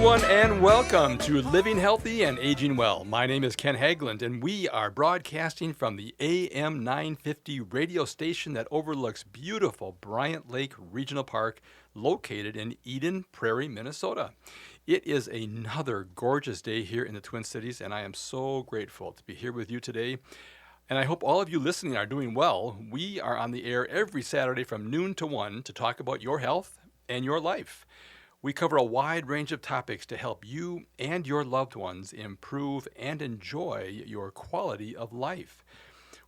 everyone, and welcome to Living Healthy and Aging Well. My name is Ken Haglund, and we are broadcasting from the AM 950 radio station that overlooks beautiful Bryant Lake Regional Park, located in Eden Prairie, Minnesota. It is another gorgeous day here in the Twin Cities, and I am so grateful to be here with you today. And I hope all of you listening are doing well. We are on the air every Saturday from noon to 1 to talk about your health and your life. We cover a wide range of topics to help you and your loved ones improve and enjoy your quality of life.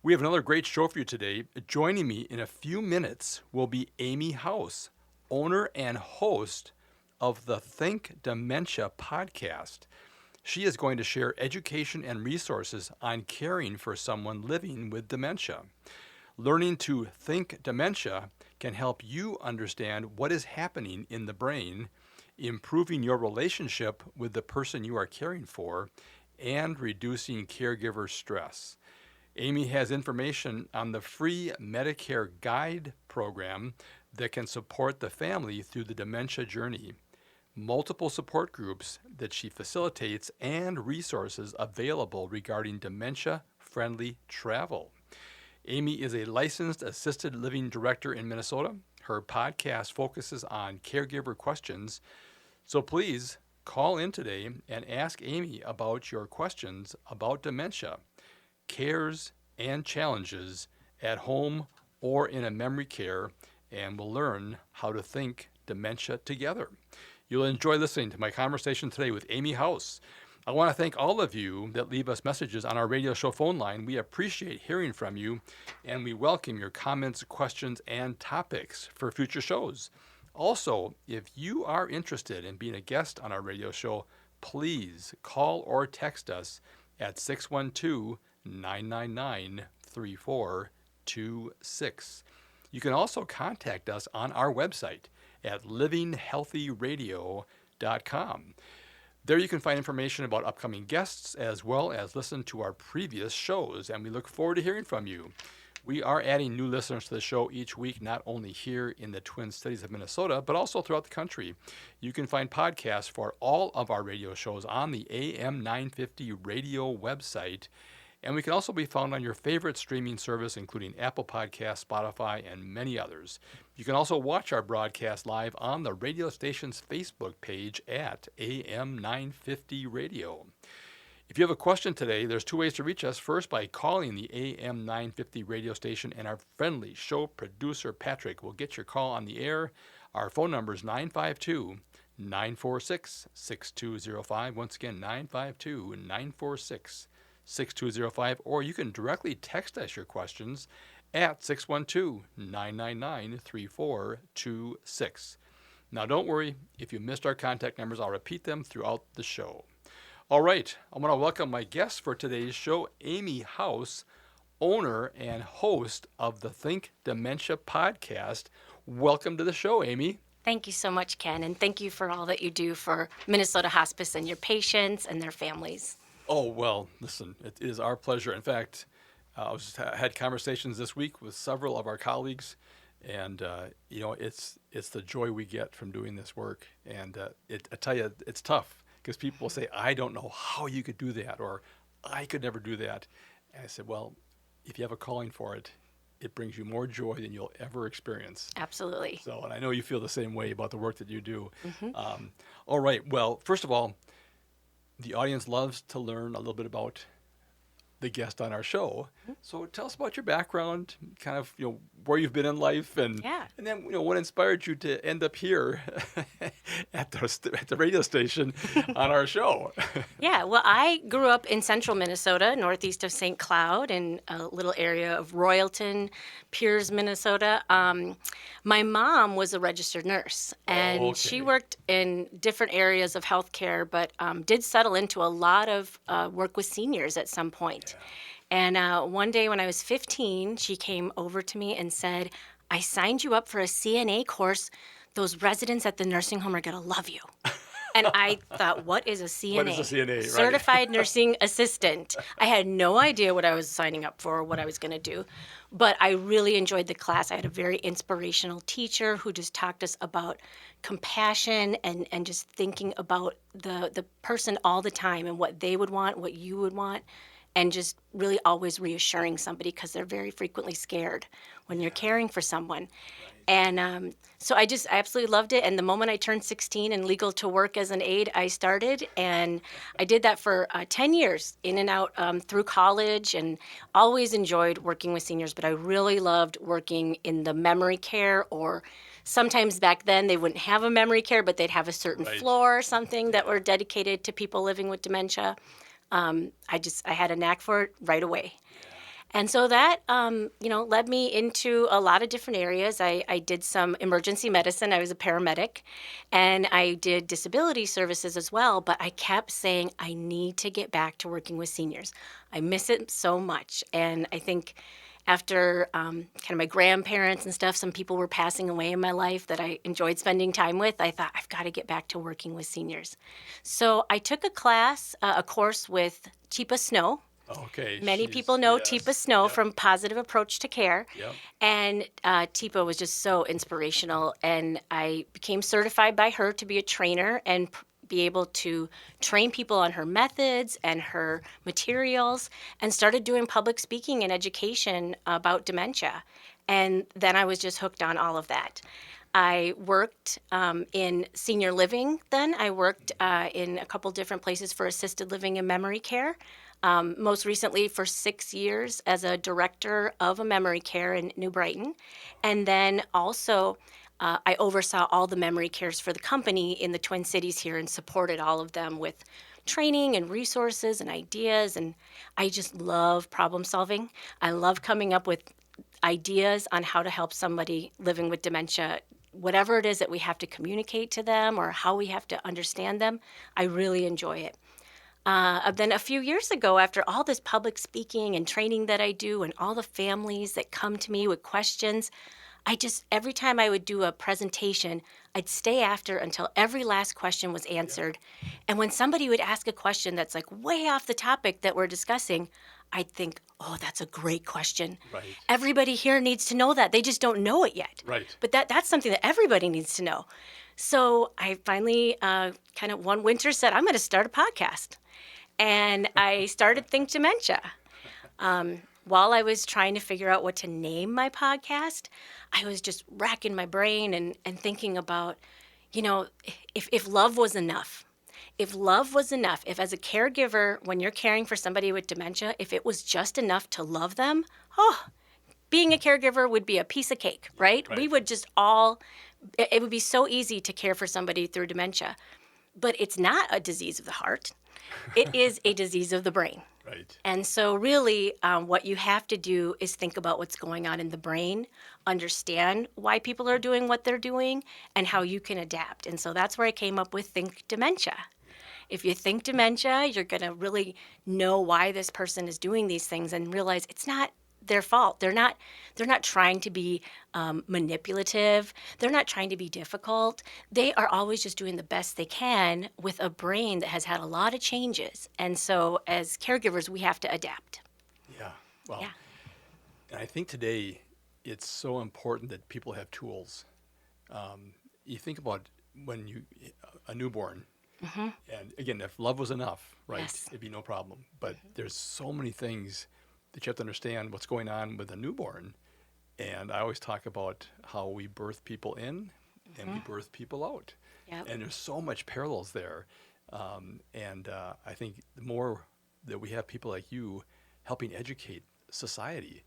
We have another great show for you today. Joining me in a few minutes will be Amy House, owner and host of the Think Dementia podcast. She is going to share education and resources on caring for someone living with dementia. Learning to think dementia can help you understand what is happening in the brain, improving your relationship with the person you are caring for, and reducing caregiver stress. Amy has information on the free Medicare Guide program that can support the family through the dementia journey, multiple support groups that she facilitates, and resources available regarding dementia-friendly travel. Amy is a licensed assisted living director in Minnesota. Her podcast focuses on caregiver questions. So please call in today and ask Amy about your questions about dementia, cares, and challenges at home or in a memory care, and we'll learn how to think dementia together. You'll enjoy listening to my conversation today with Amy House. I want to thank all of you that leave us messages on our radio show phone line. We appreciate hearing from you, and we welcome your comments, questions, and topics for future shows. Also, if you are interested in being a guest on our radio show, please call or text us at 612-999-3426. You can also contact us on our website at livinghealthyradio.com. There you can find information about upcoming guests as well as listen to our previous shows, and we look forward to hearing from you. We are adding new listeners to the show each week, not only here in the Twin Cities of Minnesota, but also throughout the country. You can find podcasts for all of our radio shows on the AM 950 radio website, and we can also be found on your favorite streaming service, including Apple Podcasts, Spotify, and many others. You can also watch our broadcast live on the radio station's Facebook page at AM 950 Radio. If you have a question today, there's two ways to reach us. First, by calling the AM 950 radio station, and our friendly show producer, Patrick, will get your call on the air. Our phone number is 952-946-6205. Once again, 952-946-6205. Or you can directly text us your questions at 612-999-3426. Now, don't worry. If you missed our contact numbers, I'll repeat them throughout the show. All right, I want to welcome my guest for today's show, Amy House, owner and host of the Think Dementia podcast. Welcome to the show, Amy. Thank you so much, Ken, and thank you for all that you do for Minnesota Hospice and your patients and their families. Oh, well, listen, it is our pleasure. In fact, I had conversations this week with several of our colleagues, and it's the joy we get from doing this work. And I tell you, it's tough. Because people say, I don't know how you could do that, or I could never do that. And I said, well, if you have a calling for it, it brings you more joy than you'll ever experience. Absolutely. So, and I know you feel the same way about the work that you do. Mm-hmm. All right. Well, first of all, the audience loves to learn a little bit about the guest on our show. So tell us about your background, kind of, where you've been in life, and then, what inspired you to end up here at the radio station on our show. Yeah, well, I grew up in central Minnesota, northeast of St. Cloud, in a little area of Royalton, Piers, Minnesota. My mom was a registered nurse, and she worked in different areas of healthcare, but did settle into a lot of work with seniors at some point. And one day when I was 15, she came over to me and said, I signed you up for a CNA course. Those residents at the nursing home are going to love you. And I thought, what is a CNA? What is a CNA, right? Certified Nursing Assistant. I had no idea what I was signing up for or what I was going to do. But I really enjoyed the class. I had a very inspirational teacher who just talked us about compassion and just thinking about the person all the time and what they would want, what you would want, and just really always reassuring somebody because they're very frequently scared when you're caring for someone. And so I absolutely loved it. And the moment I turned 16 and legal to work as an aide, I started. And I did that for 10 years, in and out through college, and always enjoyed working with seniors. But I really loved working in the memory care, or sometimes back then they wouldn't have a memory care, but they'd have a certain Right. floor or something that were dedicated to people living with dementia. I had a knack for it right away. And so that, led me into a lot of different areas. I did some emergency medicine. I was a paramedic, and I did disability services as well. But I kept saying, I need to get back to working with seniors. I miss it so much. And I think after kind of my grandparents and stuff, some people were passing away in my life that I enjoyed spending time with. I thought, I've got to get back to working with seniors. So I took a course with Teepa Snow. Okay. Many people know yes, Teepa Snow yep, from Positive Approach to Care. Yep. And Teepa was just so inspirational. And I became certified by her to be a trainer and be able to train people on her methods and her materials, and started doing public speaking and education about dementia. And then I was just hooked on all of that. I worked in senior living then. I worked in a couple different places for assisted living and memory care. Most recently for 6 years as a director of a memory care in New Brighton. And then also I oversaw all the memory cares for the company in the Twin Cities here and supported all of them with training and resources and ideas. And I just love problem solving. I love coming up with ideas on how to help somebody living with dementia, whatever it is that we have to communicate to them or how we have to understand them. I really enjoy it. Then a few years ago, after all this public speaking and training that I do and all the families that come to me with questions, every time I would do a presentation, I'd stay after until every last question was answered. And when somebody would ask a question that's like way off the topic that we're discussing, I'd think, oh, that's a great question. Right. Everybody here needs to know that. They just don't know it yet. Right. But that's something that everybody needs to know. So I finally kind of one winter said, I'm going to start a podcast. And I started Think Dementia. While I was trying to figure out what to name my podcast, I was just racking my brain and thinking about, if love was enough, if as a caregiver, when you're caring for somebody with dementia, if it was just enough to love them, being a caregiver would be a piece of cake, right? Right. We would it would be so easy to care for somebody through dementia. But it's not a disease of the heart. It is a disease of the brain. Right. And so really what you have to do is think about what's going on in the brain, understand why people are doing what they're doing, and how you can adapt. And so that's where I came up with Think Dementia. If you think dementia, you're going to really know why this person is doing these things and realize it's not their fault. They're not trying to be manipulative. They're not trying to be difficult. They are always just doing the best they can with a brain that has had a lot of changes. And so as caregivers, we have to adapt. Yeah. Well, Yeah. and I think today it's so important that people have tools. You think about when a newborn, and again, if love was enough, right, Yes. it'd be no problem. But there's so many things that you have to understand what's going on with a newborn. And I always talk about how we birth people in and we birth people out. Yep. And there's so much parallels there. I think the more that we have people like you helping educate society,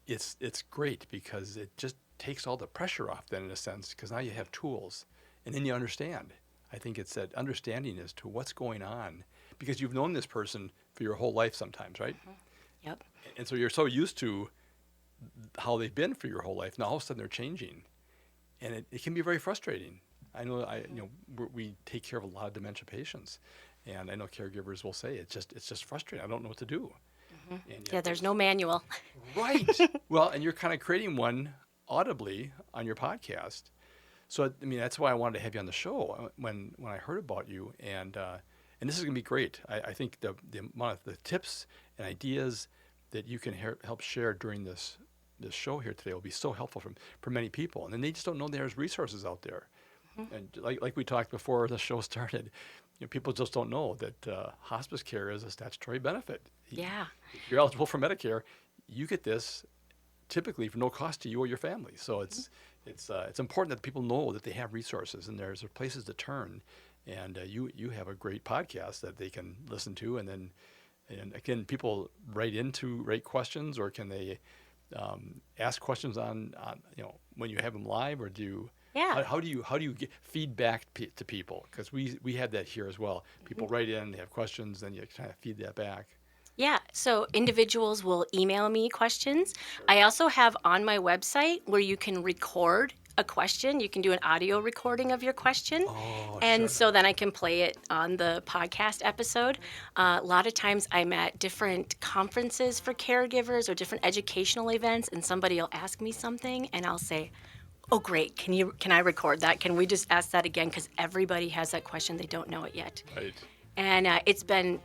it's great because it just takes all the pressure off then in a sense, because now you have tools and then you understand. I think it's that understanding as to what's going on because you've known this person for your whole life sometimes, right? Yep. And so you're so used to how they've been for your whole life. Now all of a sudden they're changing, and it can be very frustrating. I know we take care of a lot of dementia patients, and I know caregivers will say it's just frustrating. I don't know what to do. And Yeah, yet there's no manual. right. Well, and you're kind of creating one audibly on your podcast. So I mean, that's why I wanted to have you on the show when I heard about you, and this is going to be great. I think the amount of the tips and ideas that you can help share during this show here today will be so helpful for many people, and then they just don't know there's resources out there. And like we talked before the show started, people just don't know that hospice care is a statutory benefit. Yeah. If you're eligible for Medicare, you get this typically for no cost to you or your family. So it's important that people know that they have resources and there's places to turn. And you have a great podcast that they can listen to, and again, people write questions, or can they ask questions on when you have them live, or do you? Yeah. How do you get feedback to people? Because we had that here as well. People write in, they have questions, then you kind of feed that back. Yeah, so individuals will email me questions. Sure. I also have on my website where you can record a question. You can do an audio recording of your question. Oh, and sure. So then I can play it on the podcast episode. A lot of times I'm at different conferences for caregivers or different educational events, and somebody will ask me something and I'll say, oh, great. Can I record that? Can we just ask that again? Because everybody has that question. They don't know it yet. Right. And it's been,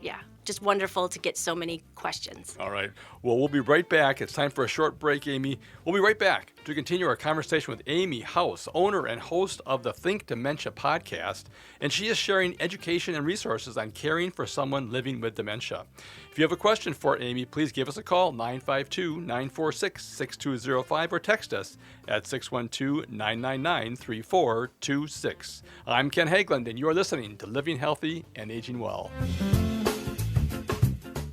just wonderful to get so many questions. All right. Well, we'll be right back. It's time for a short break, Amy. We'll be right back to continue our conversation with Amy House, owner and host of the Think Dementia podcast. And she is sharing education and resources on caring for someone living with dementia. If you have a question for Amy, please give us a call, 952-946-6205, or text us at 612-999-3426. I'm Ken Haglund, and you are listening to Living Healthy and Aging Well.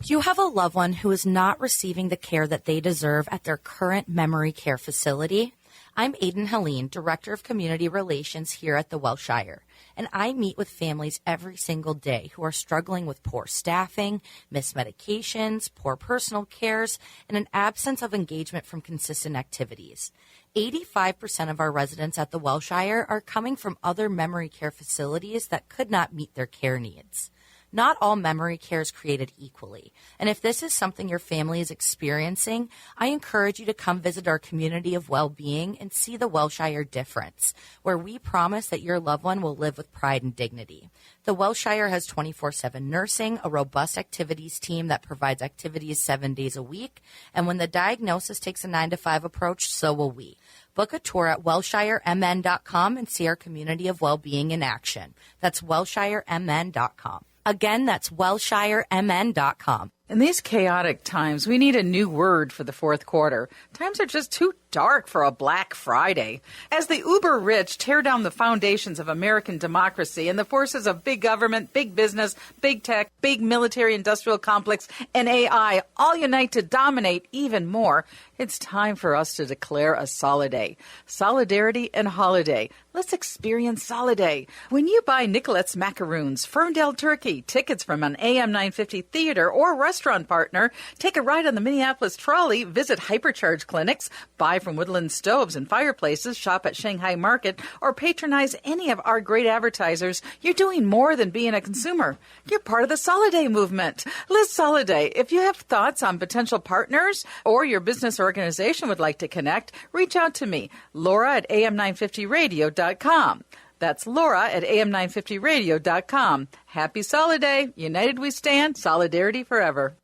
Do you have a loved one who is not receiving the care that they deserve at their current memory care facility? I'm Aiden Helene, Director of Community Relations here at the Welshire, and I meet with families every single day who are struggling with poor staffing, missed medications, poor personal cares, and an absence of engagement from consistent activities. 85% of our residents at the Welshire are coming from other memory care facilities that could not meet their care needs. Not all memory care is created equally, and if this is something your family is experiencing, I encourage you to come visit our community of well-being and see the Welshire difference, where we promise that your loved one will live with pride and dignity. The Welshire has 24/7 nursing, a robust activities team that provides activities 7 days a week, and when the diagnosis takes a 9-to-5 approach, so will we. Book a tour at welshiremn.com and see our community of well-being in action. That's welshiremn.com. Again, that's welshiremn.com. In these chaotic times, we need a new word for the fourth quarter. Times are just too dark for a Black Friday. As the uber-rich tear down the foundations of American democracy and the forces of big government, big business, big tech, big military-industrial complex, and AI all unite to dominate even more, it's time for us to declare a Soliday. Solidarity and holiday. Let's experience Soliday. When you buy Nicolette's Macaroons, Ferndale Turkey, tickets from an AM 950 theater or restaurant partner, take a ride on the Minneapolis Trolley, visit Hypercharge clinics, buy from Woodland Stoves and Fireplaces, shop at Shanghai Market, or patronize any of our great advertisers, you're doing more than being a consumer. You're part of the Soliday movement. Liz Soliday, if you have thoughts on potential partners or your business organization would like to connect, reach out to me, Laura at am950radio.com. That's Laura at am950radio.com. Happy Soliday. United we stand. Solidarity forever.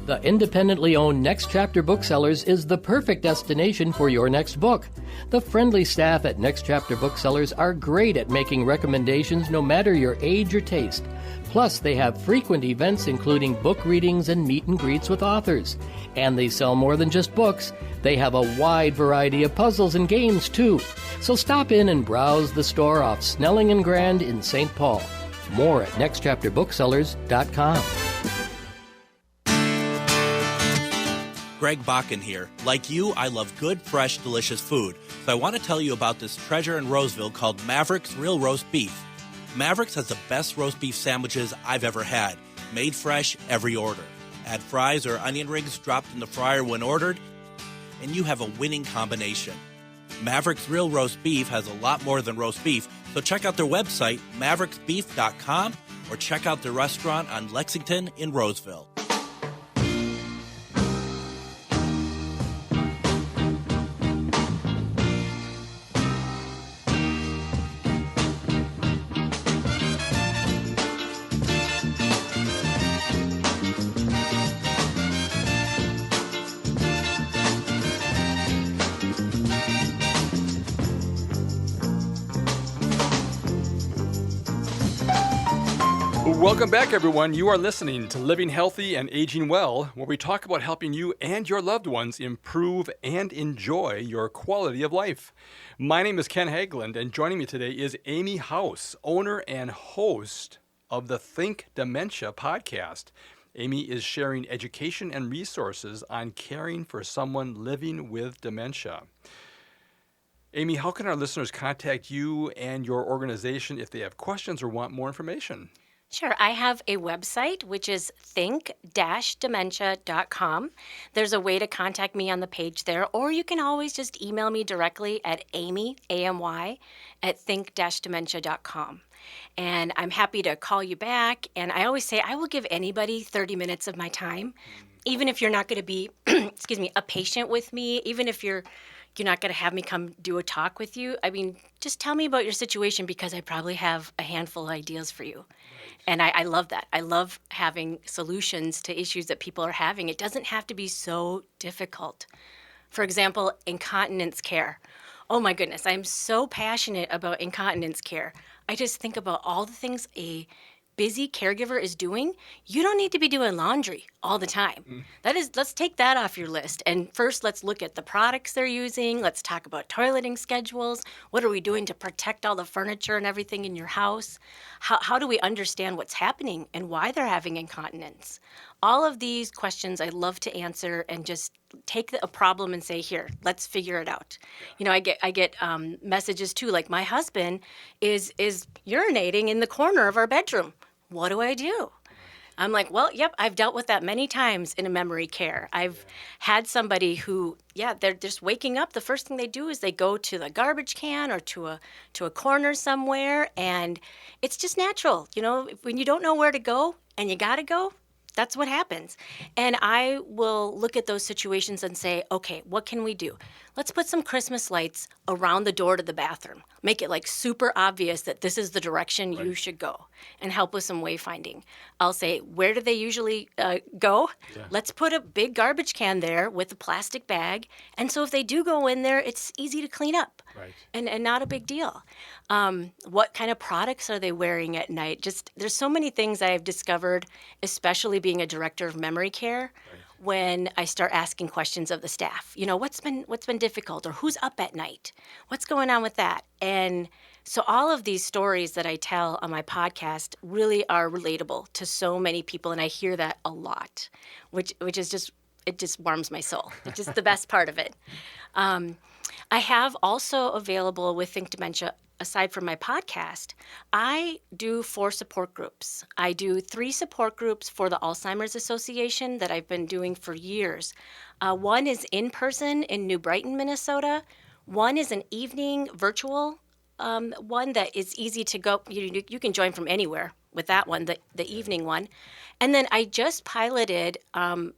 The independently owned Next Chapter Booksellers is the perfect destination for your next book. The friendly staff at Next Chapter Booksellers are great at making recommendations no matter your age or taste. Plus, they have frequent events including book readings and meet and greets with authors. And they sell more than just books. They have a wide variety of puzzles and games, too. So stop in and browse the store off Snelling and Grand in St. Paul. More at nextchapterbooksellers.com. Greg Bakken here. Like you, I love good, fresh, delicious food. So I want to tell you about this treasure in Roseville called Mavericks Real Roast Beef. Mavericks has the best roast beef sandwiches I've ever had. Made fresh, every order. Add fries or onion rings dropped in the fryer when ordered, and you have a winning combination. Mavericks Real Roast Beef has a lot more than roast beef, so check out their website, mavericksbeef.com, or check out their restaurant on Lexington in Roseville. Welcome back, everyone. You are listening to Living Healthy and Aging Well, where we talk about helping you and your loved ones improve and enjoy your quality of life. My name is Ken Hageland, and joining me today is Amy House, owner and host of the Think Dementia podcast. Amy is sharing education and resources on caring for someone living with dementia. Amy, how can our listeners contact you and your organization if they have questions or want more information? Sure. I have a website, which is think-dementia.com. There's a way to contact me on the page there, or you can always just email me directly at Amy, A-M-Y, at think-dementia.com. And I'm happy to call you back. And I always say I will give anybody 30 minutes of my time, even if you're not going to be, a patient with me, even if you're not going to have me come do a talk with you. I mean, just tell me about your situation because I probably have a handful of ideas for you. And I love that. I love having solutions to issues that people are having. It doesn't have to be so difficult. For example, incontinence care. Oh my goodness, I'm so passionate about incontinence care. I just think about all the things a busy caregiver is doing. You don't need to be doing laundry all the time. Let's take that off your list. And first, let's look at the products they're using. Let's talk about toileting schedules. What are we doing to protect all the furniture and everything in your house? How do we understand what's happening and why they're having incontinence? All of these questions I love to answer and just take a problem and say, here, let's figure it out. You know, I get messages too, like my husband is urinating in the corner of our bedroom. What do I do? I'm like, well, yep, I've dealt with that many times in a memory care. I've had somebody who, they're just waking up. The first thing they do is they go to the garbage can or to a corner somewhere, and it's just natural. You know, when you don't know where to go and you got to go, that's what happens. And I will look at those situations and say, okay, what can we do? Let's put some Christmas lights around the door to the bathroom. Make it like super obvious that this is the direction you should go and help with some wayfinding. I'll say, where do they usually go? Yeah. Let's put a big garbage can there with a plastic bag. And so if they do go in there, it's easy to clean up and not a big deal. What kind of products are they wearing at night? Just there's so many things I've discovered, especially being a director of memory care, when I start asking questions of the staff. You know, what's been difficult, or who's up at night? What's going on with that? And so all of these stories that I tell on my podcast really are relatable to so many people, and I hear that a lot, which is just, it just warms my soul. It's just the best part of it. I have also available with Think Dementia, aside from my podcast, I do 4 support groups. I do 3 support groups for the Alzheimer's Association that I've been doing for years. One is in person in New Brighton, Minnesota. One is an evening virtual one that is easy to go. You can join from anywhere with that one, the evening one. And then I just piloted a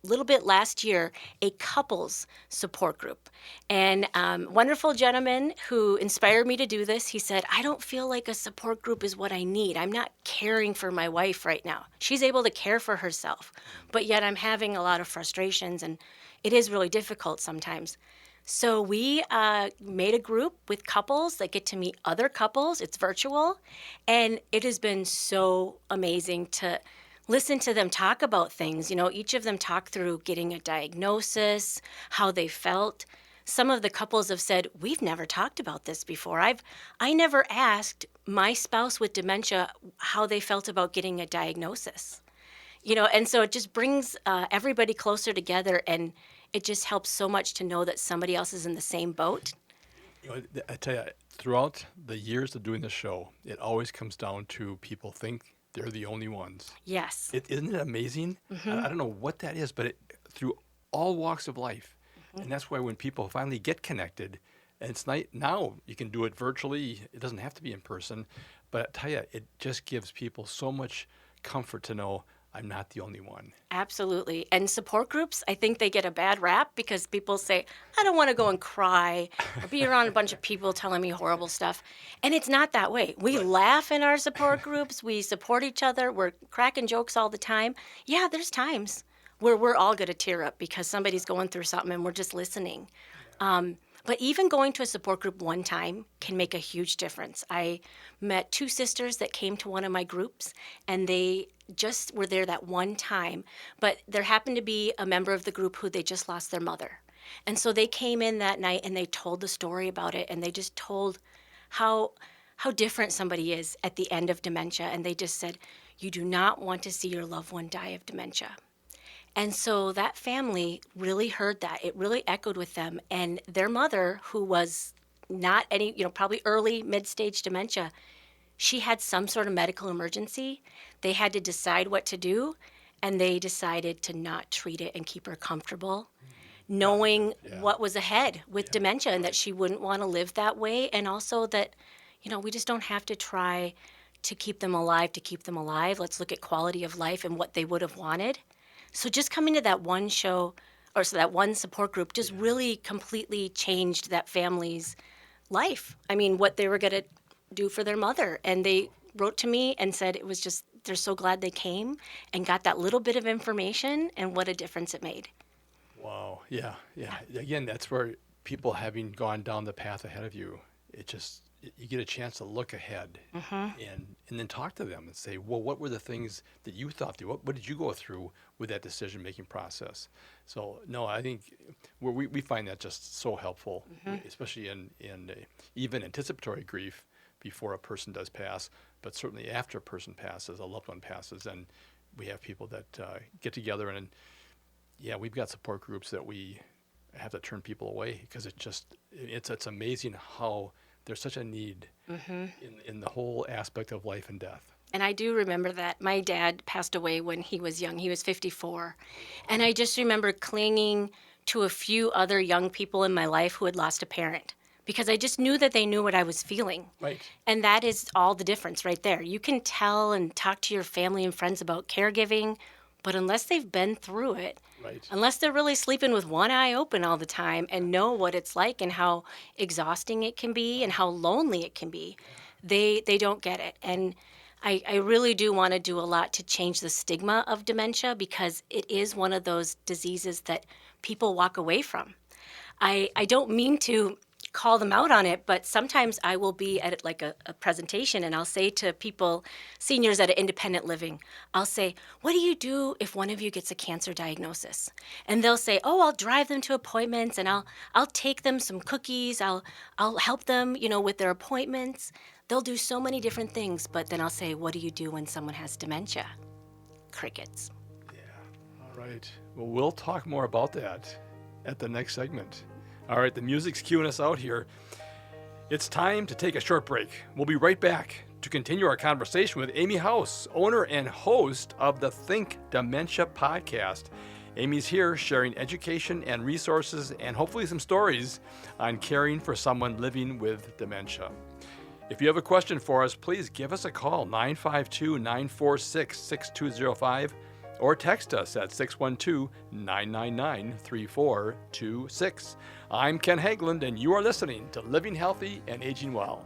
little bit last year, a couples support group. And wonderful gentleman who inspired me to do this, he said, I don't feel like a support group is what I need. I'm not caring for my wife right now. She's able to care for herself, but yet I'm having a lot of frustrations, and it is really difficult sometimes. So we made a group with couples that get to meet other couples. It's virtual, and it has been so amazing to listen to them talk about things. You know, each of them talk through getting a diagnosis, how they felt. Some of the couples have said, we've never talked about this before. I never asked my spouse with dementia how they felt about getting a diagnosis. You know, and so it just brings everybody closer together, and it just helps so much to know that somebody else is in the same boat. You know, I tell you, throughout the years of doing the show, it always comes down to people think they're the only ones. Yes. Isn't it amazing? Mm-hmm. I don't know what that is, but through all walks of life. Mm-hmm. And that's why when people finally get connected, and it's now you can do it virtually. It doesn't have to be in person. But I tell you, it just gives people so much comfort to know I'm not the only one. Absolutely. And support groups, I think they get a bad rap because people say, I don't want to go and cry or be around a bunch of people telling me horrible stuff. And it's not that way. We laugh in our support groups. We support each other. We're cracking jokes all the time. Yeah, there's times where we're all going to tear up because somebody's going through something and we're just listening. But even going to a support group one time can make a huge difference. I met 2 sisters that came to one of my groups, and they just were there that one time. But there happened to be a member of the group who they just lost their mother. And so they came in that night and they told the story about it, and they just told how different somebody is at the end of dementia. And they just said, you do not want to see your loved one die of dementia. And so that family really heard that. It really echoed with them. And their mother, who was not any, probably early, mid-stage dementia, she had some sort of medical emergency. They had to decide what to do, and they decided to not treat it and keep her comfortable, knowing what was ahead with dementia and that she wouldn't want to live that way. And also that, we just don't have to try to keep them alive. Let's look at quality of life and what they would have wanted. So just coming to that one show, that one support group, just really completely changed that family's life. I mean, what they were going to do for their mother. And they wrote to me and said it was just, they're so glad they came and got that little bit of information, and what a difference it made. Wow. Yeah. Again, that's where people having gone down the path ahead of you, you get a chance to look ahead and then talk to them and say, well, what were the things that you thought through? What did you go through with that decision-making process? So, no, I think we find that just so helpful, especially in even anticipatory grief before a person does pass, but certainly after a person passes, a loved one passes, and we have people that get together and we've got support groups that we have to turn people away because it's amazing how there's such a need in the whole aspect of life and death. And I do remember that my dad passed away when he was young. He was 54. And I just remember clinging to a few other young people in my life who had lost a parent, because I just knew that they knew what I was feeling. Right. And that is all the difference right there. You can tell and talk to your family and friends about caregiving, but unless they've been through it, unless they're really sleeping with one eye open all the time and know what it's like and how exhausting it can be and how lonely it can be, they don't get it. And I really do want to do a lot to change the stigma of dementia, because it is one of those diseases that people walk away from. I don't mean to call them out on it, but sometimes I will be at like a presentation and I'll say to people, seniors at an independent living, I'll say, what do you do if one of you gets a cancer diagnosis? And they'll say, oh, I'll drive them to appointments and I'll take them some cookies. I'll help them, with their appointments. They'll do so many different things, but then I'll say, what do you do when someone has dementia? Crickets. Yeah, all right. Well, we'll talk more about that at the next segment. All right, the music's cueing us out here. It's time to take a short break. We'll be right back to continue our conversation with Amy House, owner and host of the Think Dementia podcast. Amy's here sharing education and resources and hopefully some stories on caring for someone living with dementia. If you have a question for us, please give us a call, 952-946-6205, or text us at 612-999-3426. I'm Ken Hageland, and you are listening to Living Healthy and Aging Well.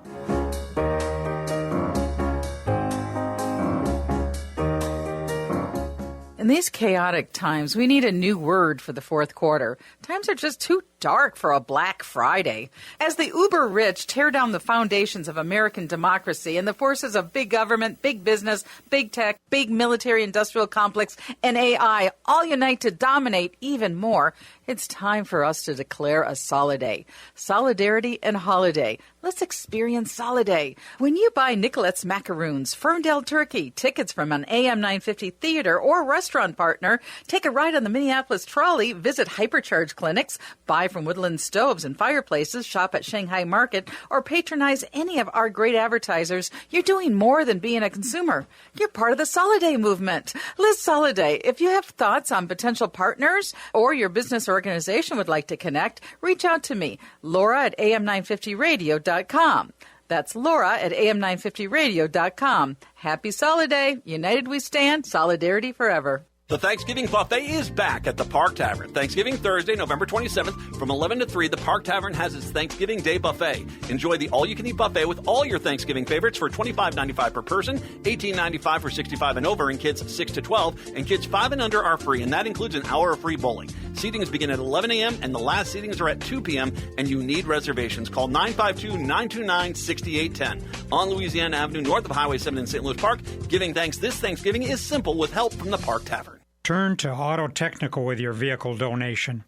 In these chaotic times, we need a new word for the fourth quarter. Times are just too dark for a Black Friday. As the uber rich tear down the foundations of American democracy and the forces of big government, big business, big tech, big military industrial complex, and AI all unite to dominate even more, it's time for us to declare a Soliday. Solidarity and holiday. Let's experience Soliday. When you buy Nicolette's Macaroons, Ferndale Turkey, tickets from an AM 950 theater or restaurant partner, take a ride on the Minneapolis Trolley, visit Hypercharge clinics, buy from Woodland Stoves and Fireplaces, shop at Shanghai Market, or patronize any of our great advertisers, you're doing more than being a consumer. You're part of the Soliday movement. Liz Soliday, if you have thoughts on potential partners or your business organization would like to connect, reach out to me, Laura at am950radio.com. That's Laura at am950radio.com. Happy Soliday. United we stand. Solidarity forever. The Thanksgiving Buffet is back at the Park Tavern. Thanksgiving Thursday, November 27th, from 11 to 3, the Park Tavern has its Thanksgiving Day Buffet. Enjoy the all-you-can-eat buffet with all your Thanksgiving favorites for $25.95 per person, $18.95 for 65 and over, and kids 6 to 12, and kids 5 and under are free, and that includes an hour of free bowling. Seatings begin at 11 a.m. and the last seatings are at 2 p.m. and you need reservations. Call 952-929-6810. On Louisiana Avenue, north of Highway 7 in St. Louis Park, giving thanks this Thanksgiving is simple with help from the Park Tavern. Turn to Auto Technical with your vehicle donation.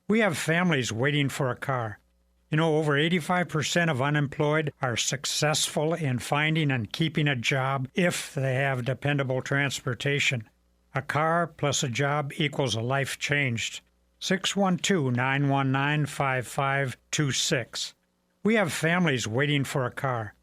We have families waiting for a car. You know, over 85% of unemployed are successful in finding and keeping a job if they have dependable transportation. A car plus a job equals a life changed. 612-919-5526. We have families waiting for a car.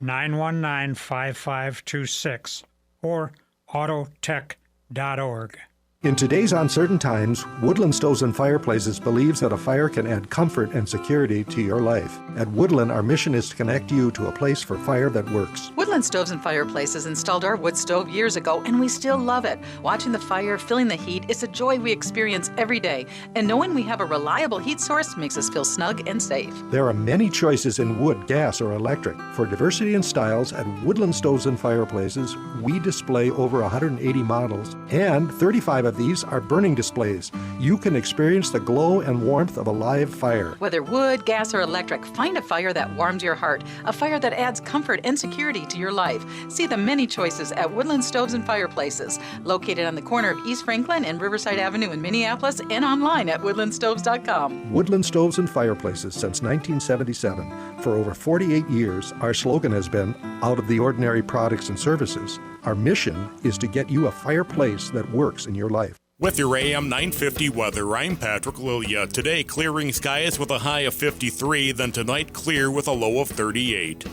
919-5526 or autotech.org. In today's uncertain times, Woodland Stoves and Fireplaces believes that a fire can add comfort and security to your life. At Woodland, our mission is to connect you to a place for fire that works. Woodland Stoves and Fireplaces installed our wood stove years ago, and we still love it. Watching the fire, feeling the heat is a joy we experience every day. And knowing we have a reliable heat source makes us feel snug and safe. There are many choices in wood, gas, or electric. For diversity in styles, at Woodland Stoves and Fireplaces, we display over 180 models, and 35 of these are burning displays. You can experience the glow and warmth of a live fire. Whether wood, gas, or electric, find a fire that warms your heart, a fire that adds comfort and security to your life. See the many choices at Woodland Stoves and Fireplaces, located on the corner of East Franklin and Riverside Avenue in Minneapolis, and online at woodlandstoves.com. Woodland Stoves and Fireplaces since 1977. For over 48 years, our slogan has been, out of the ordinary products and services. Our mission is to get you a fireplace that works in your life. With your AM 950 weather, I'm Patrick Lilia. Today, clearing skies with a high of 53, then tonight clear with a low of 38.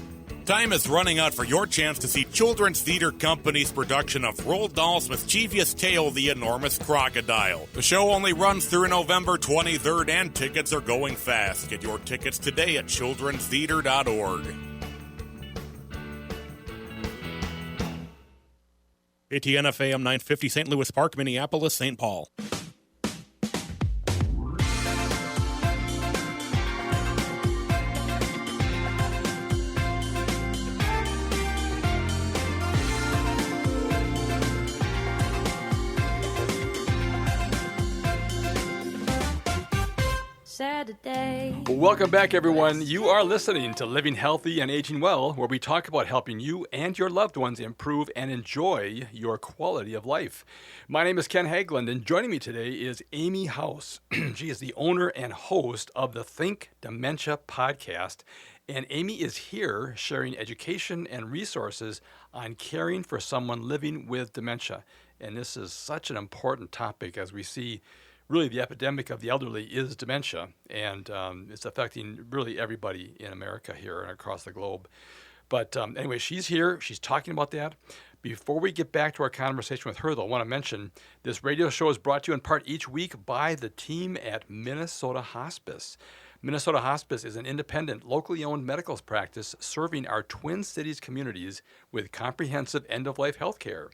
Time is running out for your chance to see Children's Theater Company's production of Roald Dahl's mischievous tale, The Enormous Crocodile. The show only runs through November 23rd, and tickets are going fast. Get your tickets today at childrenstheater.org. ATNF AM 950, St. Louis Park, Minneapolis, St. Paul. Saturday. Welcome back, everyone. You are listening to Living Healthy and Aging Well, where we talk about helping you and your loved ones improve and enjoy your quality of life. My name is Ken Hageland, and joining me today is Amy House. She is the owner and host of the Think Dementia podcast. And Amy is here sharing education and resources on caring for someone living with dementia. And this is such an important topic as we see really the epidemic of the elderly is dementia, and it's affecting really everybody in America here and across the globe. But anyway, she's here. She's talking about that. Before we get back to our conversation with her, though, I want to mention this radio show is brought to you in part each week by the team at Minnesota Hospice. Minnesota Hospice is an independent, locally owned medical practice serving our Twin Cities communities with comprehensive end-of-life health care.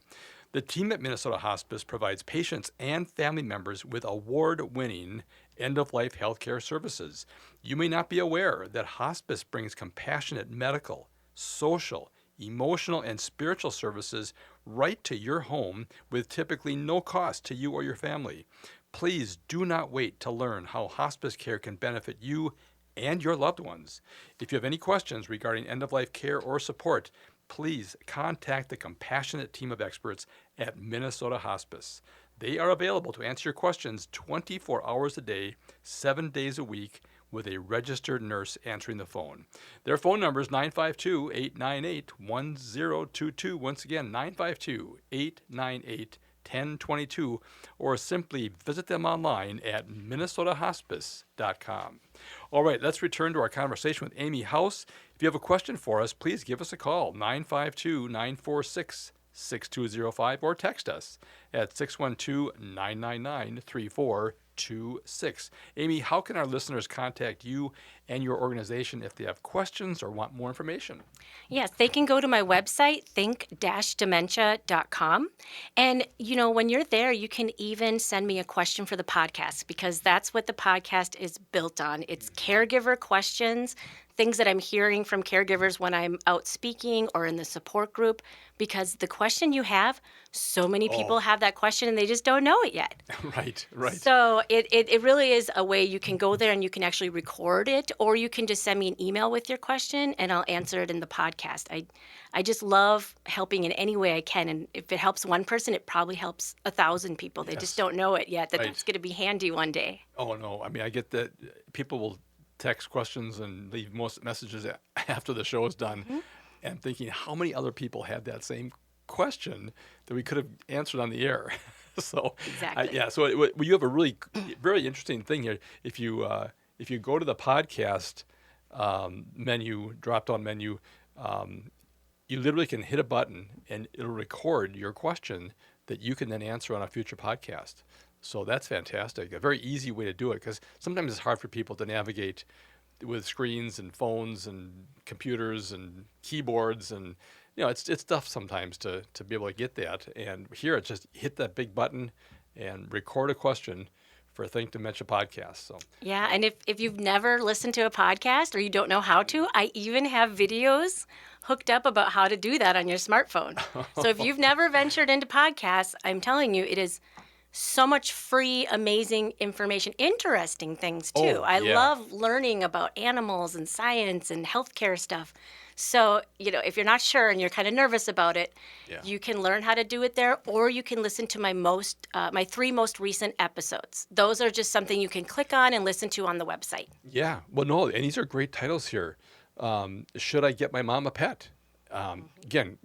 The team at Minnesota Hospice provides patients and family members with award-winning end-of-life healthcare services. You may not be aware that hospice brings compassionate medical, social, emotional, and spiritual services right to your home with typically no cost to you or your family. Please do not wait to learn how hospice care can benefit you and your loved ones. If you have any questions regarding end-of-life care or support, please contact the compassionate team of experts at Minnesota Hospice. They are available to answer your questions 24 hours a day, 7 days a week, with a registered nurse answering the phone. Their phone number is 952-898-1022. Once again, 952-898-1022, or simply visit them online at minnesotahospice.com. All right, let's return to our conversation with Amy House. If you have a question for us, please give us a call, 952-946-6205, or text us at 612-999-3426. Amy, how can our listeners contact you and your organization if they have questions or want more information? Yes, they can go to my website, think-dementia.com. And, when you're there, you can even send me a question for the podcast, because that's what the podcast is built on. It's caregiver questions things that I'm hearing from caregivers when I'm out speaking or in the support group, because the question you have, so many people have that question and they just don't know it yet. Right. So it really is a way you can go there and you can actually record it, or you can just send me an email with your question and I'll answer it in the podcast. I just love helping in any way I can. And if it helps one person, it probably helps 1,000 people. They just don't know it yet, that's going to be handy one day. Oh, no. I mean, I get that people will text questions and leave most messages after the show is done. And thinking how many other people had that same question that we could have answered on the air. So Exactly. So you have a really very interesting thing here. If you go to the podcast menu, drop down menu, you literally can hit a button and it'll record your question that you can then answer on a future podcast. So that's fantastic. A very easy way to do it, because sometimes it's hard for people to navigate with screens and phones and computers and keyboards, and it's tough sometimes to be able to get that. And here it's just hit that big button and record a question for Think Dementia podcast. So Yeah, and if you've never listened to a podcast or you don't know how to, I even have videos hooked up about how to do that on your smartphone. So if you've never ventured into podcasts, I'm telling you, it is so much free, amazing information, interesting things too. I love learning about animals and science and healthcare stuff. So, if you're not sure and you're kind of nervous about it, you can learn how to do it there, or you can listen to my 3 most recent episodes. Those are just something you can click on and listen to on the website. Yeah. Well, no, and these are great titles here. Should I get my mom a pet? Again,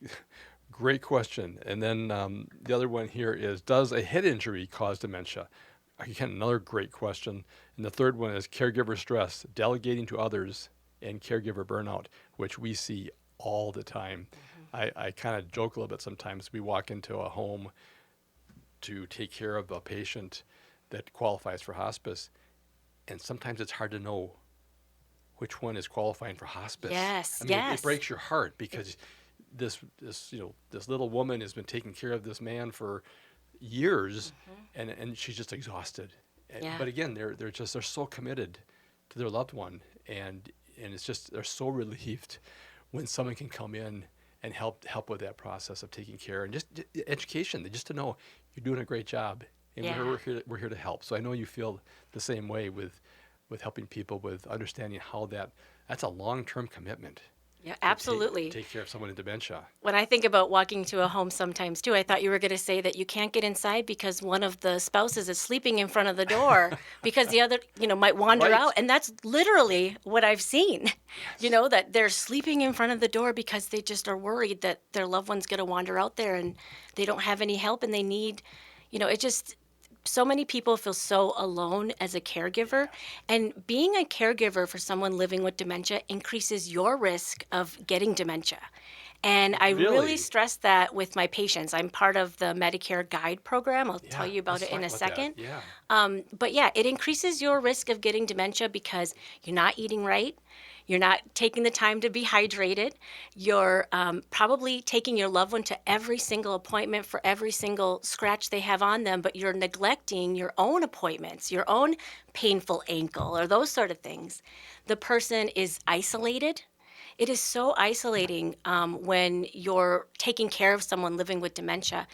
great question. And then the other one here is, does a head injury cause dementia? Again, another great question. And the third one is caregiver stress, delegating to others, and caregiver burnout, which we see all the time. I kind of joke a little bit sometimes. We walk into a home to take care of a patient that qualifies for hospice, and sometimes it's hard to know which one is qualifying for hospice. Yes, I mean, it breaks your heart, because this little woman has been taking care of this man for years, and she's just exhausted. But again, they're so committed to their loved one, and it's just, they're so relieved when someone can come in and help with that process of taking care, and just education, just to know you're doing a great job, and we're here to help. So I know you feel the same way with helping people with understanding how that's a long-term commitment. Yeah, absolutely. Take care of someone in dementia. When I think about walking to a home sometimes too, I thought you were going to say that you can't get inside because one of the spouses is sleeping in front of the door because the other, might wander out. And that's literally what I've seen, that they're sleeping in front of the door because they just are worried that their loved one's going to wander out there and they don't have any help and they need, so many people feel so alone as a caregiver, and being a caregiver for someone living with dementia increases your risk of getting dementia. And I really stress that with my patients. I'm part of the Medicare Guide program. I'll tell you about it in a second. But it increases your risk of getting dementia because you're not eating right. You're not taking the time to be hydrated. You're probably taking your loved one to every single appointment for every single scratch they have on them, but you're neglecting your own appointments, your own painful ankle, or those sort of things. The person is isolated. It is so isolating when you're taking care of someone living with dementia.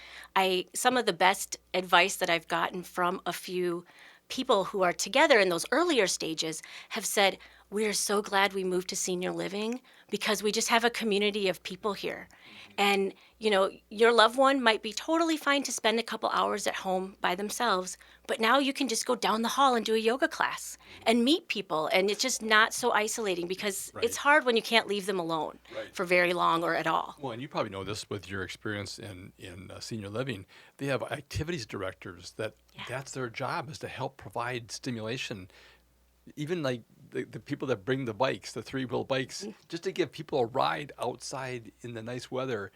Some of the best advice that I've gotten from a few people who are together in those earlier stages have said, we're so glad we moved to senior living because we just have a community of people here. And, your loved one might be totally fine to spend a couple hours at home by themselves, but now you can just go down the hall and do a yoga class and meet people. And it's just not so isolating because it's hard when you can't leave them alone for very long or at all. Well, and you probably know this with your experience in senior living. They have activities directors that's their job, is to help provide stimulation. Even like the people that bring the bikes, the 3-wheel bikes, just to give people a ride outside in the nice weather,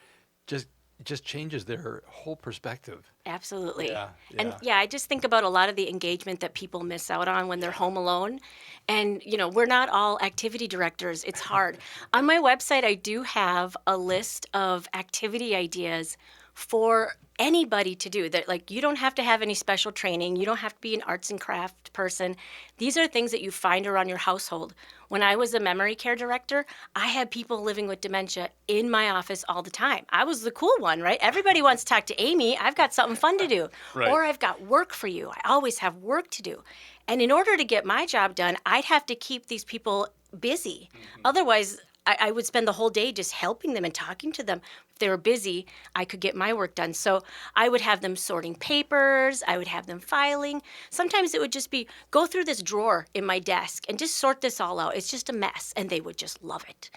just changes their whole perspective. Absolutely. Yeah. And I just think about a lot of the engagement that people miss out on when they're home alone. And, we're not all activity directors. It's hard. On my website, I do have a list of activity ideas for anybody to do. That, like, you don't have to have any special training. You don't have to be an arts and craft person. These are things that you find around your household. When I was a memory care director, I had people living with dementia in my office all the time. I was the cool one, right? Everybody wants to talk to Amy. I've got something fun to do. Right. Or I've got work for you. I always have work to do. And in order to get my job done, I'd have to keep these people busy. Otherwise, I would spend the whole day just helping them and talking to them. If they were busy, I could get my work done. So I would have them sorting papers. I would have them filing. Sometimes it would just be, go through this drawer in my desk and just sort this all out. It's just a mess. And they would just love it.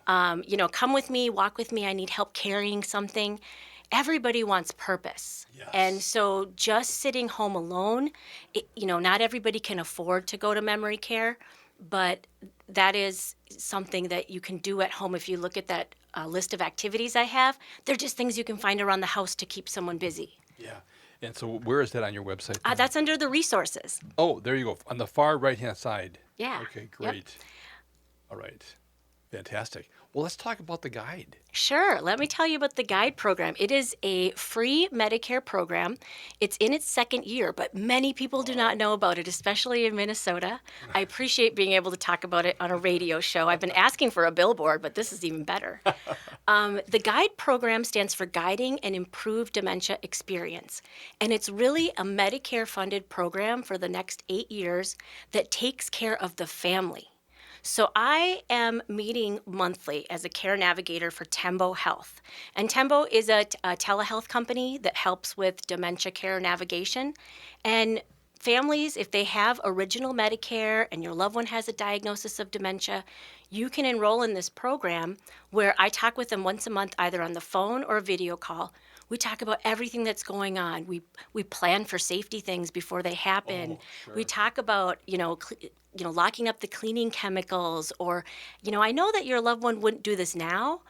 Come with me, walk with me. I need help carrying something. Everybody wants purpose. Yes. And so just sitting home alone, not everybody can afford to go to memory care, but that is something that you can do at home. If you look at that list of activities I have, they're just things you can find around the house to keep someone busy. Yeah. And so where is that on your website? That's under the resources. Oh, there you go. On the far right-hand side. Yeah. Okay, Yep. great. All right. Fantastic. Well, let's talk about the guide. Sure. Let me tell you about the GUIDE program. It is a free Medicare program. It's in its second year, but many people do not know about it, especially in Minnesota. I appreciate being able to talk about it on a radio show. I've been asking for a billboard, but this is even better. The GUIDE program stands for Guiding an Improved Dementia Experience, and it's really a Medicare-funded program for the next 8 years that takes care of the family. So I am meeting monthly as a care navigator for Tembo Health. And Tembo is a telehealth company that helps with dementia care navigation. And families, if they have original Medicare and your loved one has a diagnosis of dementia, you can enroll in this program where I talk with them once a month, either on the phone or a video call. We talk about everything that's going on. We plan for safety things before they happen. Oh, sure. We talk about, locking up the cleaning chemicals, or, I know that your loved one wouldn't do this now.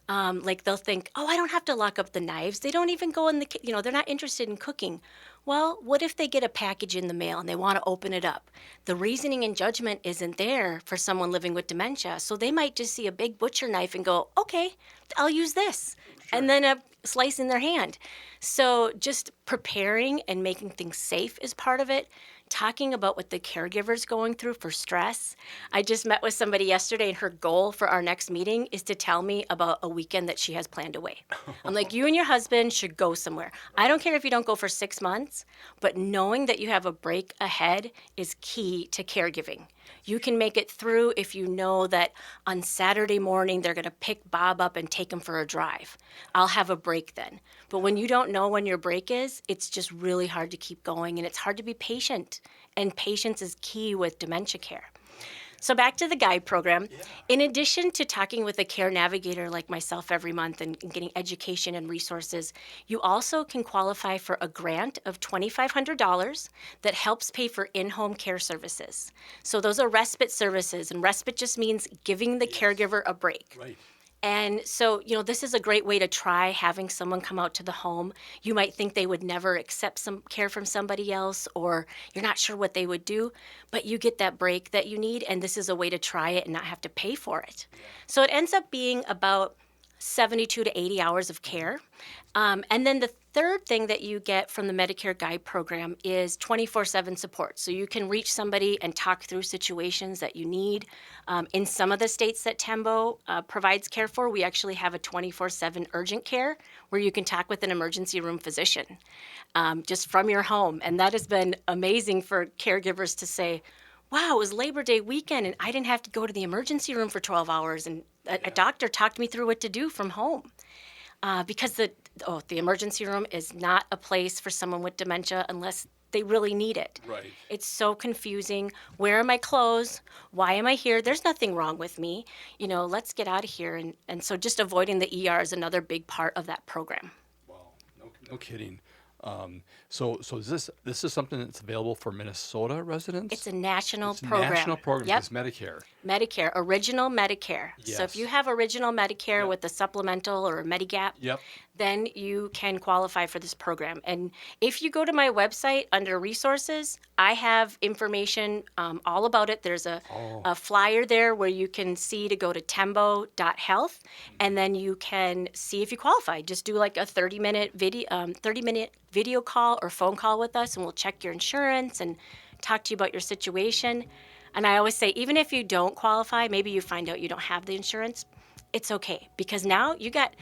Like they'll think, oh, I don't have to lock up the knives. They don't even go in they're not interested in cooking. Well, what if they get a package in the mail and they want to open it up? The reasoning and judgment isn't there for someone living with dementia. So they might just see a big butcher knife and go, okay, I'll use this. Sure. And then a slice in their hand. So just preparing and making things safe is part of it. Talking about what the caregiver's going through for stress. I just met with somebody yesterday, and her goal for our next meeting is to tell me about a weekend that she has planned away. I'm like, you and your husband should go somewhere. I don't care if you don't go for 6 months, but knowing that you have a break ahead is key to caregiving. You can make it through if you know that on Saturday morning they're going to pick Bob up and take him for a drive. I'll have a break then. But when you don't know when your break is, it's just really hard to keep going, and it's hard to be patient. And patience is key with dementia care. So back to the GUIDE program. Yeah. In addition to talking with a care navigator like myself every month and getting education and resources, you also can qualify for a grant of $2,500 that helps pay for in-home care services. So those are respite services, and respite just means giving the caregiver a break. Right. And so, this is a great way to try having someone come out to the home. You might think they would never accept some care from somebody else, or you're not sure what they would do, but you get that break that you need, and this is a way to try it and not have to pay for it. Yeah. So it ends up being about 72 to 80 hours of care. And then the third thing that you get from the Medicare GUIDE program is 24/7 support. So you can reach somebody and talk through situations that you need. In some of the states that Tembo provides care for, we actually have a 24/7 urgent care where you can talk with an emergency room physician just from your home. And that has been amazing for caregivers to say, wow, it was Labor Day weekend and I didn't have to go to the emergency room for 12 hours. And a doctor talked me through what to do from home. Because the emergency room is not a place for someone with dementia unless they really need it. Right. It's so confusing. Where are my clothes? Why am I here? There's nothing wrong with me. Let's get out of here. And so just avoiding the ER is another big part of that program. Wow, no kidding. So is this is something that's available for Minnesota residents? It's a national program. National program. Yep. It's Medicare. Medicare, original Medicare. Yes. So if you have original Medicare with a supplemental or a Medigap, yep. then you can qualify for this program. And if you go to my website under resources, I have information all about it. There's a flyer there where you can see to go to tembo.health, and then you can see if you qualify. Just do like a 30-minute video call or phone call with us, and we'll check your insurance and talk to you about your situation. And I always say, even if you don't qualify, maybe you find out you don't have the insurance, it's okay, because now you got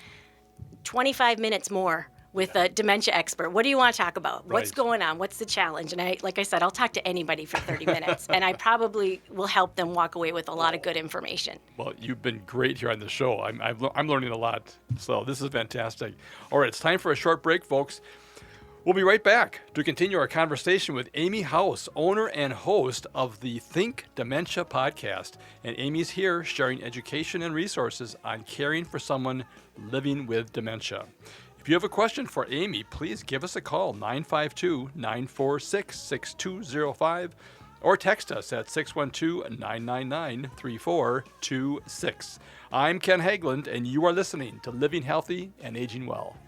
25 minutes more with a dementia expert. What do you want to talk about? What's going on? What's the challenge? And like I said, I'll talk to anybody for 30 minutes, and I probably will help them walk away with a lot of good information. Well, you've been great here on the show. I'm learning a lot, so this is fantastic. All right, it's time for a short break, folks. We'll be right back to continue our conversation with Amy House, owner and host of the Think Dementia podcast. And Amy's here sharing education and resources on caring for someone living with dementia. If you have a question for Amy, please give us a call, 952-946-6205, or text us at 612-999-3426. I'm Ken Hageland, and you are listening to Living Healthy and Aging Well.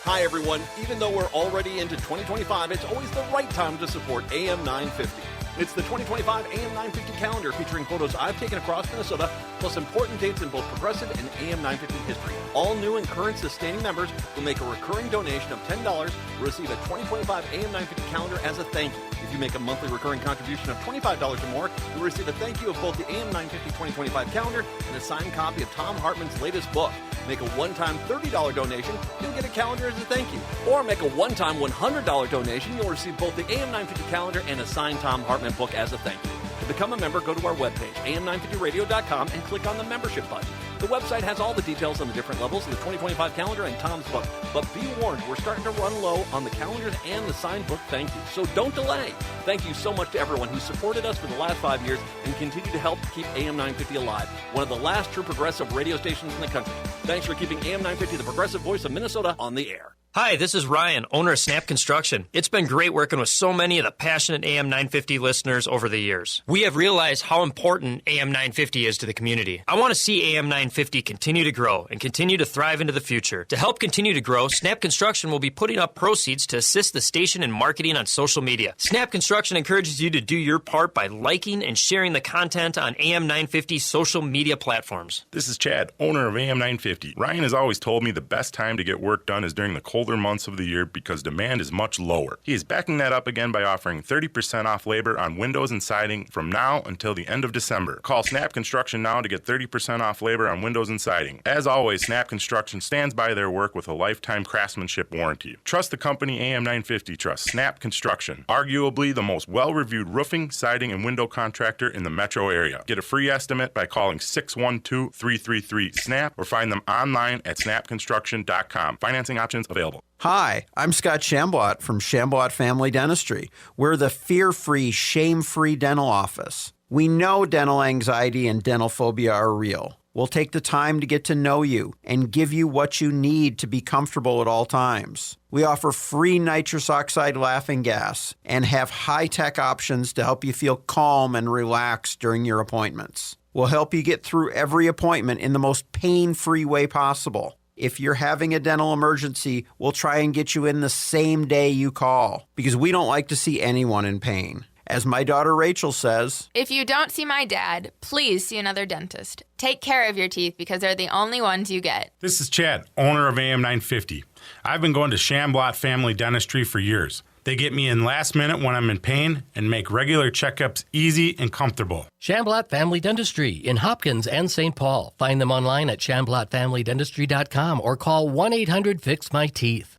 Hi, everyone. Even though we're already into 2025, it's always the right time to support AM 950. It's the 2025 AM 950 calendar featuring photos I've taken across Minnesota, plus important dates in both progressive and AM 950 history. All new and current sustaining members will make a recurring donation of $10 to receive a 2025 AM 950 calendar as a thank you. If you make a monthly recurring contribution of $25 or more, you'll receive a thank you of both the AM 950 2025 calendar and a signed copy of Tom Hartman's latest book. Make a one-time $30 donation, you'll get a calendar as a thank you. Or make a one-time $100 donation, you'll receive both the AM 950 calendar and a signed Tom Hartman book as a thank you. To become a member, go to our webpage, am950radio.com, and click on the membership button. The website has all the details on the different levels of the 2025 calendar and Tom's book. But be warned, we're starting to run low on the calendars and the signed book thank you. So don't delay. Thank you so much to everyone who supported us for the last 5 years and continue to help keep AM 950 alive, one of the last true progressive radio stations in the country. Thanks for keeping AM 950, the progressive voice of Minnesota, on the air. Hi, this is Ryan, owner of Snap Construction. It's been great working with so many of the passionate AM 950 listeners over the years. We have realized how important AM 950 is to the community. I want to see AM 950 continue to grow and continue to thrive into the future. To help continue to grow, Snap Construction will be putting up proceeds to assist the station in marketing on social media. Snap Construction encourages you to do your part by liking and sharing the content on AM 950 social media platforms. This is Chad, owner of AM 950. Ryan has always told me the best time to get work done is during the colder months of the year because demand is much lower. He is backing that up again by offering 30% off labor on windows and siding from now until the end of December. Call Snap Construction now to get 30% off labor on windows and siding. As always, Snap Construction stands by their work with a lifetime craftsmanship warranty. Trust the company AM 950 trusts Snap Construction, arguably the most well-reviewed roofing, siding, and window contractor in the metro area. Get a free estimate by calling 612-333-SNAP or find them online at snapconstruction.com. Financing options available. Hi, I'm Scott Shambot from Shambot Family Dentistry. We're the fear-free, shame-free dental office. We know dental anxiety and dental phobia are real. We'll take the time to get to know you and give you what you need to be comfortable at all times. We offer free nitrous oxide laughing gas and have high-tech options to help you feel calm and relaxed during your appointments. We'll help you get through every appointment in the most pain-free way possible. If you're having a dental emergency, we'll try and get you in the same day you call because we don't like to see anyone in pain. As my daughter Rachel says, if you don't see my dad, please see another dentist. Take care of your teeth because they're the only ones you get. This is Chad, owner of AM 950. I've been going to Shambot Family Dentistry for years. They get me in last minute when I'm in pain and make regular checkups easy and comfortable. Shamblat Family Dentistry in Hopkins and St. Paul. Find them online at shamblatfamilydentistry.com or call 1-800-FIX-MY-TEETH.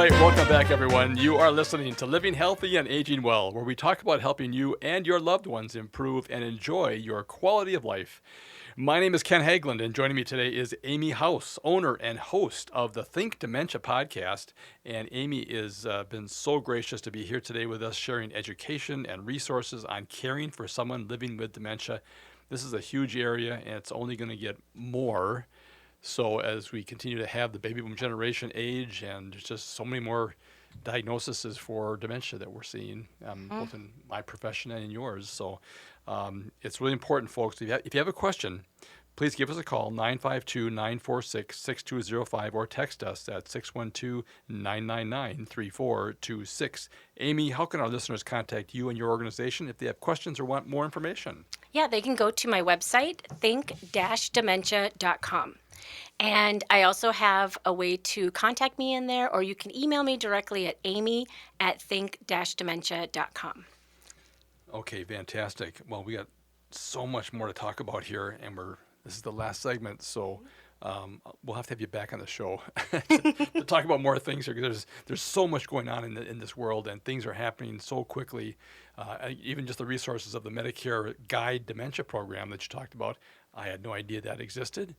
right, welcome back, everyone. You are listening to Living Healthy and Aging Well, where we talk about helping you and your loved ones improve and enjoy your quality of life. My name is Ken Hageland, and joining me today is Amy House, owner and host of the Think Dementia podcast. And Amy has been so gracious to be here today with us, sharing education and resources on caring for someone living with dementia. This is a huge area, and it's only going to get more. So as we continue to have the baby boom generation age, and there's just so many more diagnoses for dementia that we're seeing, both in my profession and in yours. So it's really important, folks. If you have a question, please give us a call, 952-946-6205, or text us at 612-999-3426. Amy, how can our listeners contact you and your organization if they have questions or want more information? Yeah, they can go to my website, think-dementia.com. And I also have a way to contact me in there, or you can email me directly at amy@think-dementia.com. Okay, fantastic. Well, we got so much more to talk about here, and this is the last segment, so we'll have to have you back on the show to talk about more things here, because there's so much going on in this world, and things are happening so quickly. Even just the resources of the Medicare Guide Dementia program that you talked about, I had no idea that existed.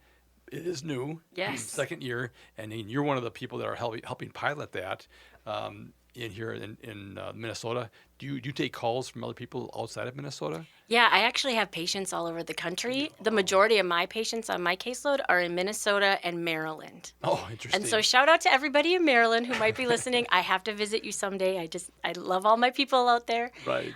It is new, yes. Second year, and you're one of the people that are helping pilot that in here in Minnesota. Do you take calls from other people outside of Minnesota? Yeah, I actually have patients all over the country. The majority of my patients on my caseload are in Minnesota and Maryland. Oh, interesting. And so shout out to everybody in Maryland who might be listening. I have to visit you someday. I love all my people out there. Right.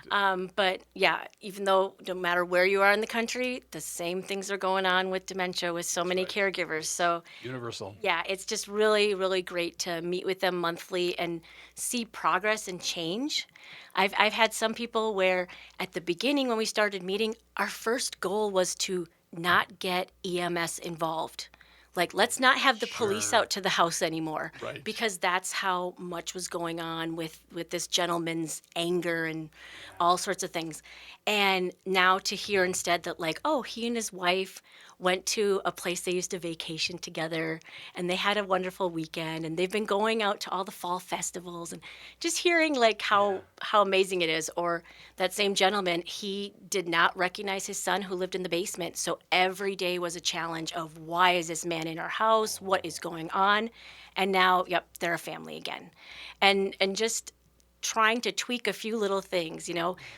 But yeah, even though no matter where you are in the country, the same things are going on with dementia with so many caregivers. So universal. Yeah, it's just really, really great to meet with them monthly and see progress and change. I've had some people where at the beginning when we started meeting, our first goal was to not get EMS involved. Like, let's not have the police out to the house anymore. Right. Because that's how much was going on with this gentleman's anger and all sorts of things. And now to hear instead that, like, oh, he and his wife went to a place they used to vacation together, and they had a wonderful weekend, and they've been going out to all the fall festivals, and just hearing like how amazing it is. Or that same gentleman, he did not recognize his son who lived in the basement, so every day was a challenge of, why is this man in our house? What is going on? And now, they're a family again. And just trying to tweak a few little things,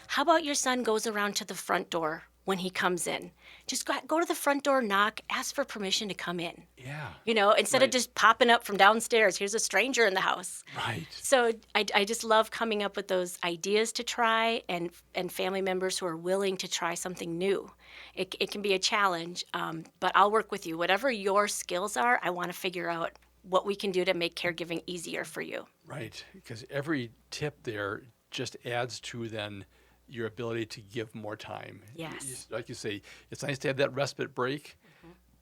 How about your son goes around to the front door when he comes in? Just go to the front door, knock, ask for permission to come in. Yeah. Instead of just popping up from downstairs, here's a stranger in the house. Right. So I just love coming up with those ideas to try, and family members who are willing to try something new. It can be a challenge, but I'll work with you. Whatever your skills are, I want to figure out what we can do to make caregiving easier for you. Right, because every tip there just adds to then your ability to give more time. Yes. Like you say, it's nice to have that respite break,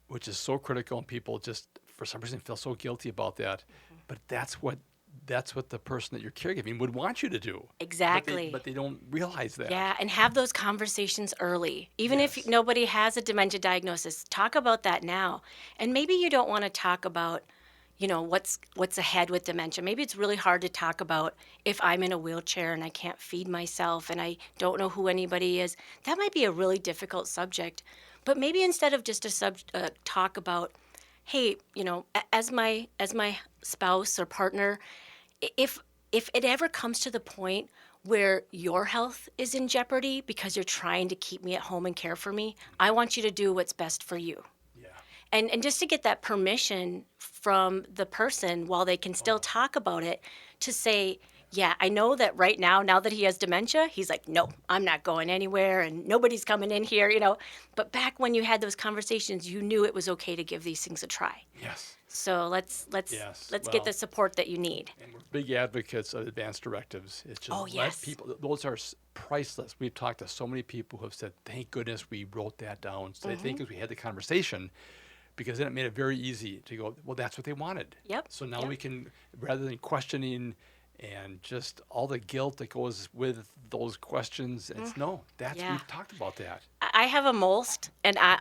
which is so critical, and people just, for some reason, feel so guilty about that. But that's what the person that you're caregiving would want you to do. Exactly. But they don't realize that. Yeah, and have those conversations early. Even if nobody has a dementia diagnosis, talk about that now. And maybe you don't want to talk about what's ahead with dementia. Maybe it's really hard to talk about if I'm in a wheelchair and I can't feed myself and I don't know who anybody is. That might be a really difficult subject. But maybe instead of just a talk about, hey, as my spouse or partner, if it ever comes to the point where your health is in jeopardy because you're trying to keep me at home and care for me, I want you to do what's best for you. And just to get that permission from the person while they can still talk about it, to say, yeah, I know that right now that he has dementia, he's like, no, I'm not going anywhere and nobody's coming in here, But back when you had those conversations, you knew it was okay to give these things a try. Yes. So let's get the support that you need. And we're big advocates of advanced directives. It's just let people, those are priceless. We've talked to so many people who have said, thank goodness we wrote that down. So thank goodness we had the conversation. Because then it made it very easy to go, well, that's what they wanted. Yep. So now we can, rather than questioning and just all the guilt that goes with those questions. It's we've talked about that. I have a MOLST,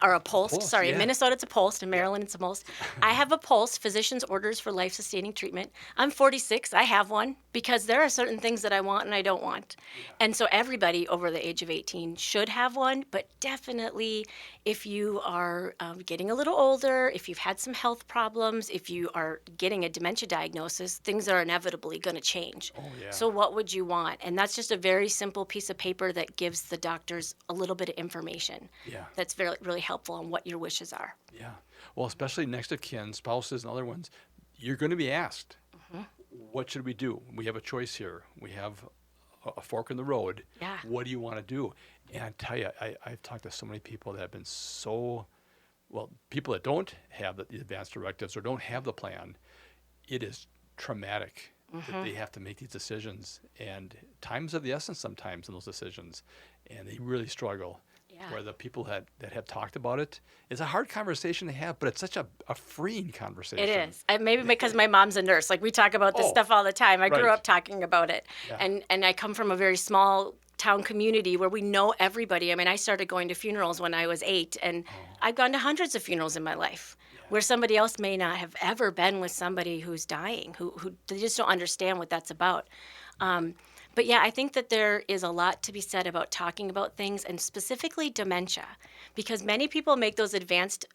or a POLST. Sorry, in Minnesota it's a POLST. In Maryland it's a MOLST. I have a POLST, Physician's Orders for Life-Sustaining Treatment. I'm 46. I have one because there are certain things that I want and I don't want. And so everybody over the age of 18 should have one, but definitely if you are getting a little older, if you've had some health problems, if you are getting a dementia diagnosis, things are inevitably going to change. Oh, yeah. So what would you want? And that's just a very simple piece of paper that gives the doctors a little bit of information. Yeah. That's very, really helpful on what your wishes are. Yeah. Well, especially next of kin, spouses and other ones, you're going to be asked, what should we do? We have a choice here. We have a fork in the road. Yeah. What do you want to do? And I tell you, I've talked to so many people that have been people that don't have the advance directives or don't have the plan. It is traumatic that they have to make these decisions. And time's of the essence sometimes in those decisions. And they really struggle. Yeah. Where the people that have talked about it, it's a hard conversation to have, but it's such a freeing conversation. It is. Maybe because my mom's a nurse. Like, we talk about this stuff all the time. I grew up talking about it. Yeah. And I come from a very small town community where we know everybody. I mean, I started going to funerals when I was 8, and I've gone to hundreds of funerals in my life where somebody else may not have ever been with somebody who's dying, who they just don't understand what that's about. But yeah, I think that there is a lot to be said about talking about things, and specifically dementia, because many people make those advanced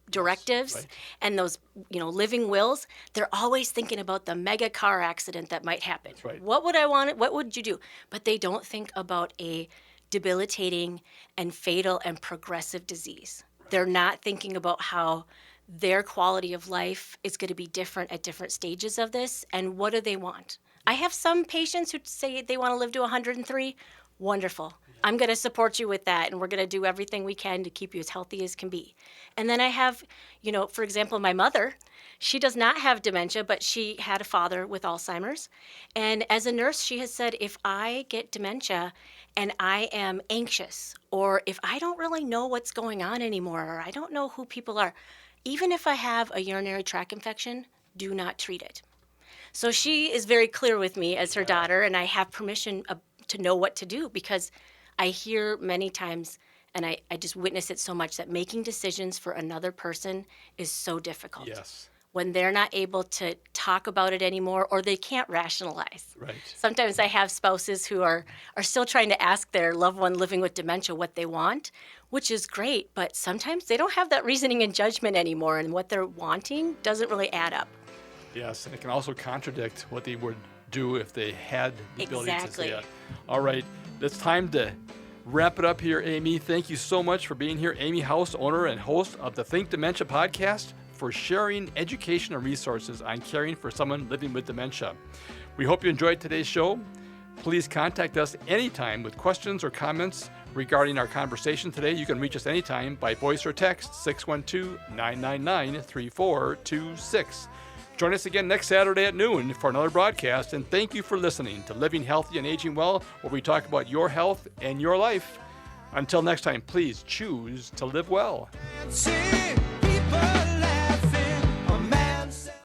directives and those, living wills. They're always thinking about the mega car accident that might happen. That's right. What would I want? What would you do? But they don't think about a debilitating and fatal and progressive disease. They're not thinking about how their quality of life is going to be different at different stages of this, and what do they want? I have some patients who say they want to live to 103. Wonderful. I'm going to support you with that, and we're going to do everything we can to keep you as healthy as can be. And then I have, for example, my mother. She does not have dementia, but she had a father with Alzheimer's. And as a nurse, she has said, if I get dementia and I am anxious, or if I don't really know what's going on anymore, or I don't know who people are, even if I have a urinary tract infection, do not treat it. So she is very clear with me as her daughter, and I have permission to know what to do, because I hear many times, and I just witness it so much, that making decisions for another person is so difficult. Yes. When they're not able to talk about it anymore, or they can't rationalize. Right. Sometimes I have spouses who are still trying to ask their loved one living with dementia what they want, which is great, but sometimes they don't have that reasoning and judgment anymore, and what they're wanting doesn't really add up. Yes, and it can also contradict what they would do if they had the ability to say it. All right, it's time to wrap it up here, Amy. Thank you so much for being here. Amy House, owner and host of the Think Dementia podcast, for sharing education and resources on caring for someone living with dementia. We hope you enjoyed today's show. Please contact us anytime with questions or comments regarding our conversation today. You can reach us anytime by voice or text, 612-999-3426. Join us again next Saturday at noon for another broadcast, and thank you for listening to Living Healthy and Aging Well, where we talk about your health and your life. Until next time, please choose to live well. See people